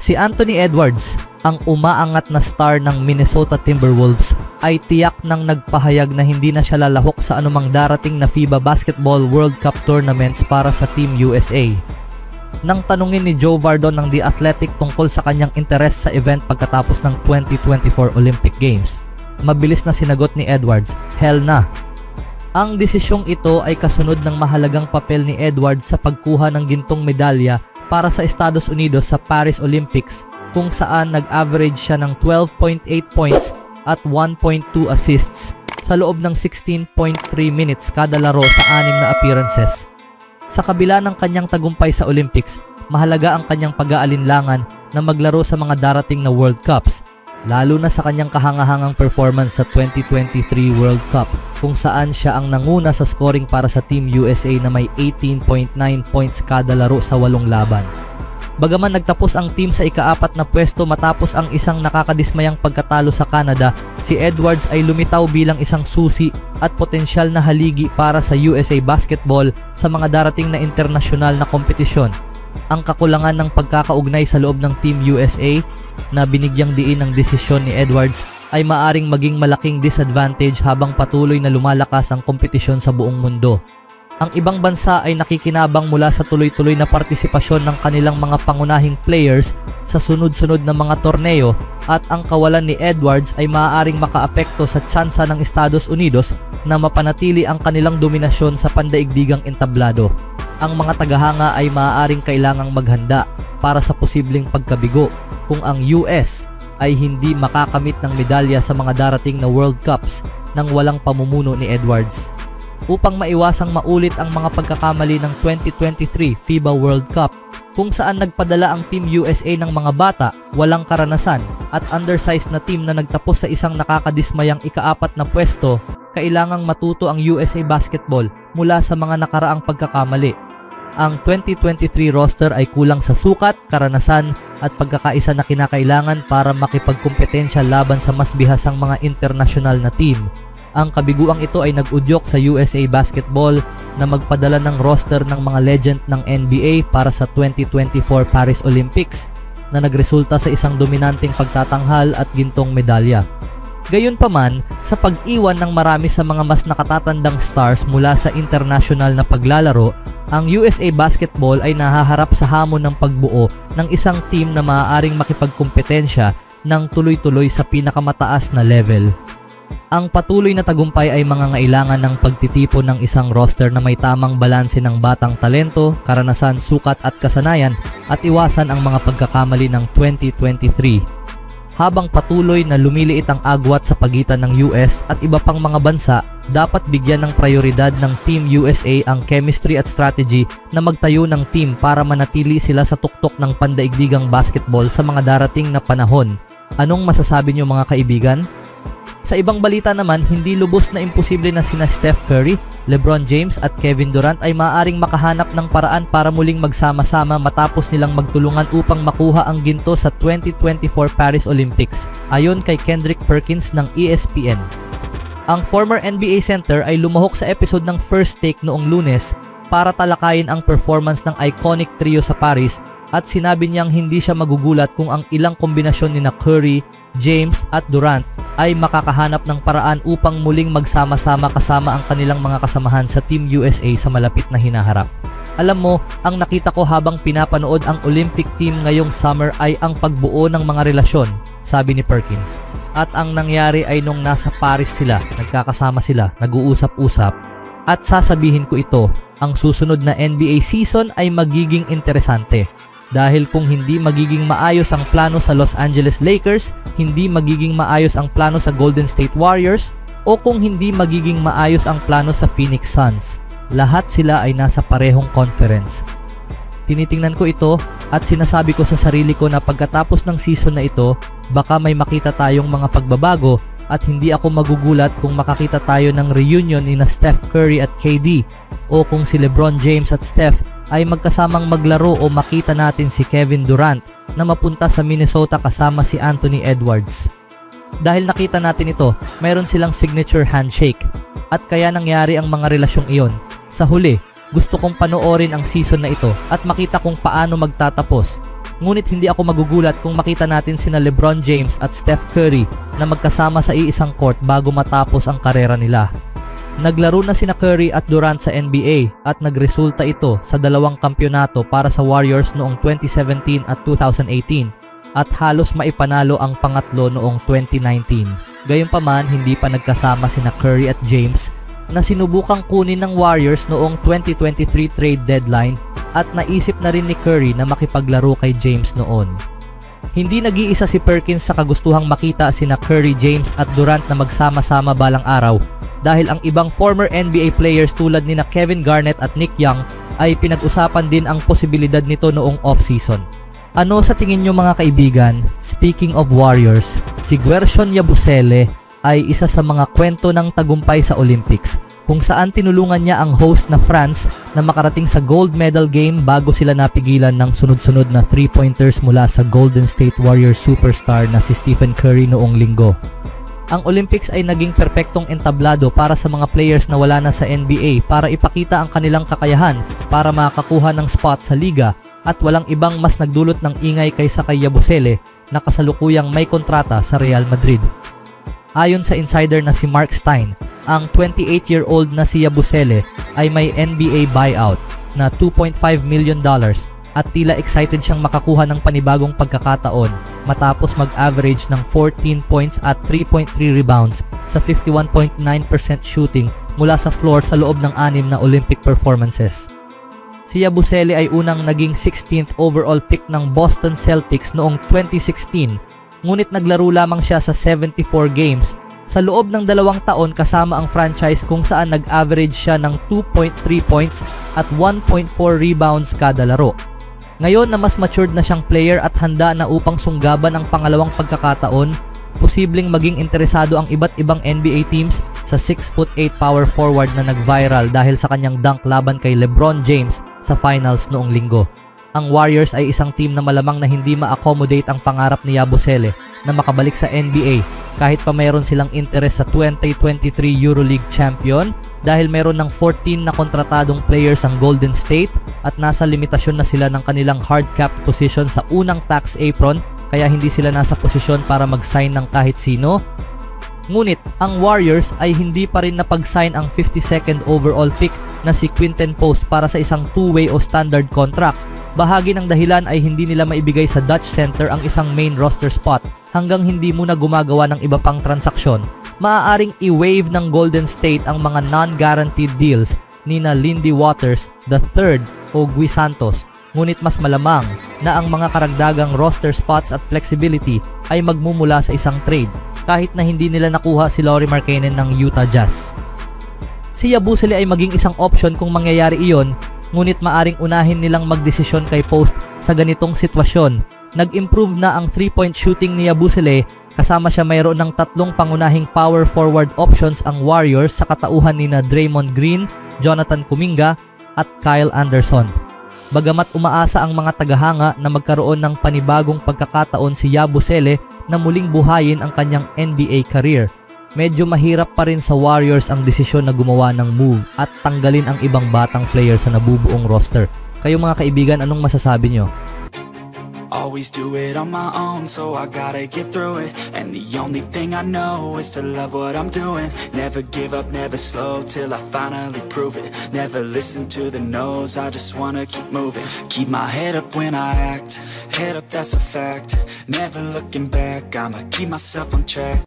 Si Anthony Edwards, ang umaangat na star ng Minnesota Timberwolves, ay tiyak nang nagpahayag na hindi na siya lalahok sa anumang darating na FIBA Basketball World Cup tournaments para sa Team USA. Nang tanungin ni Joe Vardon ng The Athletic tungkol sa kanyang interes sa event pagkatapos ng 2024 Olympic Games, mabilis na sinagot ni Edwards, "Hell na." Ang desisyong ito ay kasunod ng mahalagang papel ni Edwards sa pagkuha ng gintong medalya para sa Estados Unidos sa Paris Olympics, kung saan nag-average siya ng 12.8 points at 1.2 assists sa loob ng 16.3 minutes kada laro sa 6 na appearances. Sa kabila ng kanyang tagumpay sa Olympics, mahalaga ang kanyang pag-aalinlangan na maglaro sa mga darating na World Cups, lalo na sa kanyang kahangahangang performance sa 2023 World Cup, kung saan siya ang nanguna sa scoring para sa Team USA na may 18.9 points kada laro sa 8 laban. Bagaman nagtapos ang team sa ika-4 na pwesto matapos ang isang nakakadismayang pagkatalo sa Canada, si Edwards ay lumitaw bilang isang susi at potensyal na haligi para sa USA Basketball sa mga darating na internasyonal na kompetisyon. Ang kakulangan ng pagkakaugnay sa loob ng Team USA na binigyang diin ng desisyon ni Edwards ay maaring maging malaking disadvantage habang patuloy na lumalakas ang kompetisyon sa buong mundo. Ang ibang bansa ay nakikinabang mula sa tuloy-tuloy na partisipasyon ng kanilang mga pangunahing players sa sunod-sunod na mga torneo, at ang kawalan ni Edwards ay maaaring makaapekto sa tsansa ng Estados Unidos na mapanatili ang kanilang dominasyon sa pandaigdigang entablado. Ang mga tagahanga ay maaaring kailangang maghanda para sa posibleng pagkabigo kung ang US ay hindi makakamit ng medalya sa mga darating na World Cups nang walang pamumuno ni Edwards. Upang maiwasang maulit ang mga pagkakamali ng 2023 FIBA World Cup, kung saan nagpadala ang Team USA ng mga bata, walang karanasan at undersized na team na nagtapos sa isang nakakadismayang ika-4 na pwesto, kailangang matuto ang USA Basketball mula sa mga nakaraang pagkakamali. Ang 2023 roster ay kulang sa sukat, karanasan at pagkakaisa na kinakailangan para makipagkompetensya laban sa mas bihasang mga internasyonal na team. Ang kabiguang ito ay nag-udyok sa USA Basketball na magpadala ng roster ng mga legend ng NBA para sa 2024 Paris Olympics na nagresulta sa isang dominanteng pagtatanghal at gintong medalya. Gayunpaman, sa pag-iwan ng marami sa mga mas nakatatandang stars mula sa international na paglalaro, ang USA Basketball ay nahaharap sa hamon ng pagbuo ng isang team na maaaring makipagkompetensya ng tuloy-tuloy sa pinakamataas na level. Ang patuloy na tagumpay ay mangangailangan ng pagtitipon ng isang roster na may tamang balanse ng batang talento, karanasan, sukat at kasanayan, at iwasan ang mga pagkakamali ng 2023. Habang patuloy na lumiliit ang agwat sa pagitan ng US at iba pang mga bansa, dapat bigyan ng prioridad ng Team USA ang chemistry at strategy na magtayo ng team para manatili sila sa tuktok ng pandaigdigang basketball sa mga darating na panahon. Anong masasabi niyo mga kaibigan? Sa ibang balita naman, hindi lubos na imposible na sina Steph Curry, LeBron James at Kevin Durant ay maaaring makahanap ng paraan para muling magsama-sama matapos nilang magtulungan upang makuha ang ginto sa 2024 Paris Olympics, ayon kay Kendrick Perkins ng ESPN. Ang former NBA center ay lumahok sa episode ng First Take noong Lunes para talakayin ang performance ng iconic trio sa Paris, at sinabi niyang hindi siya magugulat kung ang ilang kombinasyon ni Curry, James at Durant ay makakahanap ng paraan upang muling magsama-sama kasama ang kanilang mga kasamahan sa Team USA sa malapit na hinaharap. Alam mo, ang nakita ko habang pinapanood ang Olympic team ngayong summer ay ang pagbuo ng mga relasyon, sabi ni Perkins. At ang nangyari ay nung nasa Paris sila, nagkakasama sila, nag-uusap-usap. At sasabihin ko ito, ang susunod na NBA season ay magiging interesante. Dahil kung hindi magiging maayos ang plano sa Los Angeles Lakers, hindi magiging maayos ang plano sa Golden State Warriors, o kung hindi magiging maayos ang plano sa Phoenix Suns, lahat sila ay nasa parehong conference. Tinitingnan ko ito at sinasabi ko sa sarili ko na pagkatapos ng season na ito, baka may makita tayong mga pagbabago, at hindi ako magugulat kung makakita tayo ng reunion ni na Steph Curry at KD, o kung si LeBron James at Steph ay magkasamang maglaro, o makita natin si Kevin Durant na mapunta sa Minnesota kasama si Anthony Edwards. Dahil nakita natin ito, mayroon silang signature handshake, at kaya nangyari ang mga relasyong iyon. Sa huli, gusto kong panoorin ang season na ito at makita kung paano magtatapos. Ngunit hindi ako magugulat kung makita natin sina LeBron James at Steph Curry na magkasama sa iisang court bago matapos ang karera nila. Naglaro na sina Curry at Durant sa NBA at nagresulta ito sa 2 kampyonato para sa Warriors noong 2017 at 2018 at halos maipanalo ang pangatlo noong 2019. Gayunpaman, hindi pa nagkasama sina Curry at James na sinubukang kunin ng Warriors noong 2023 trade deadline at naisip na rin ni Curry na makipaglaro kay James noon. Hindi nag-iisa si Perkins sa kagustuhang makita sina Curry, James at Durant na magsama-sama balang araw dahil ang ibang former NBA players tulad nina Kevin Garnett at Nick Young ay pinag-usapan din ang posibilidad nito noong off-season. Ano sa tingin nyo mga kaibigan? Speaking of Warriors, si Guercio Yabusele ay isa sa mga kwento ng tagumpay sa Olympics kung saan tinulungan niya ang host na France na makarating sa gold medal game bago sila napigilan ng sunod-sunod na 3-pointers mula sa Golden State Warriors superstar na si Stephen Curry noong linggo. Ang Olympics ay naging perpektong entablado para sa mga players na wala na sa NBA para ipakita ang kanilang kakayahan para makakuha ng spot sa liga at walang ibang mas nagdulot ng ingay kaysa kay Yabusele na kasalukuyang may kontrata sa Real Madrid. Ayon sa insider na si Mark Stein, ang 28-year-old na si Yabusele ay may NBA buyout na $2.5 million at tila excited siyang makakuha ng panibagong pagkakataon matapos mag-average ng 14 points at 3.3 rebounds sa 51.9% shooting mula sa floor sa loob ng 6 na Olympic performances. Si Yabusele ay unang naging 16th overall pick ng Boston Celtics noong 2016, ngunit naglaro lamang siya sa 74 games sa loob ng 2 taon kasama ang franchise kung saan nag-average siya ng 2.3 points at 1.4 rebounds kada laro. Ngayon na mas matured na siyang player at handa na upang sunggaban ang pangalawang pagkakataon, posibleng maging interesado ang iba't ibang NBA teams sa 6'8" power forward na nag-viral dahil sa kanyang dunk laban kay LeBron James sa finals noong linggo. Ang Warriors ay isang team na malamang na hindi ma-accommodate ang pangarap ni Yabusele na makabalik sa NBA kahit pa mayroon silang interes sa 2023 EuroLeague champion dahil mayroon ng 14 na kontratadong players ang Golden State at nasa limitasyon na sila ng kanilang hard cap position sa unang tax apron kaya hindi sila nasa posisyon para mag-sign ng kahit sino. Ngunit ang Warriors ay hindi pa rin napag-sign ang 52nd overall pick na si Quinten Post para sa isang two-way o standard contract. Bahagi ng dahilan ay hindi nila maibigay sa Dutch Center ang isang main roster spot hanggang hindi muna gumagawa ng iba pang transaksyon. Maaaring i-waive ng Golden State ang mga non-guaranteed deals nina Lindy Waters III o Gui Santos, ngunit mas malamang na ang mga karagdagang roster spots at flexibility ay magmumula sa isang trade kahit na hindi nila nakuha si Lauri Markkanen ng Utah Jazz. Si Yabusele ay maging isang option kung mangyayari iyon, ngunit maaring unahin nilang magdesisyon kay Post sa ganitong sitwasyon. Nag-improve na ang 3-point shooting ni Yabusele kasama siya mayroon ng 3 pangunahing power forward options ang Warriors sa katauhan ni Draymond Green, Jonathan Kuminga at Kyle Anderson. Bagamat umaasa ang mga tagahanga na magkaroon ng panibagong pagkakataon si Yabusele na muling buhayin ang kanyang NBA career, medyo mahirap pa rin sa Warriors ang desisyon na gumawa ng move at tanggalin ang ibang batang player sa nabubuong roster. Kayo mga kaibigan, anong masasabi nyo? Always do it on my own, so I gotta get through it. And the only thing I know is to love what I'm doing. Never give up, never slow, till I finally prove it. Never listen to the no's, I just wanna keep moving. Keep my head up when I act, head up, that's a fact. Never looking back, I'ma keep myself on track.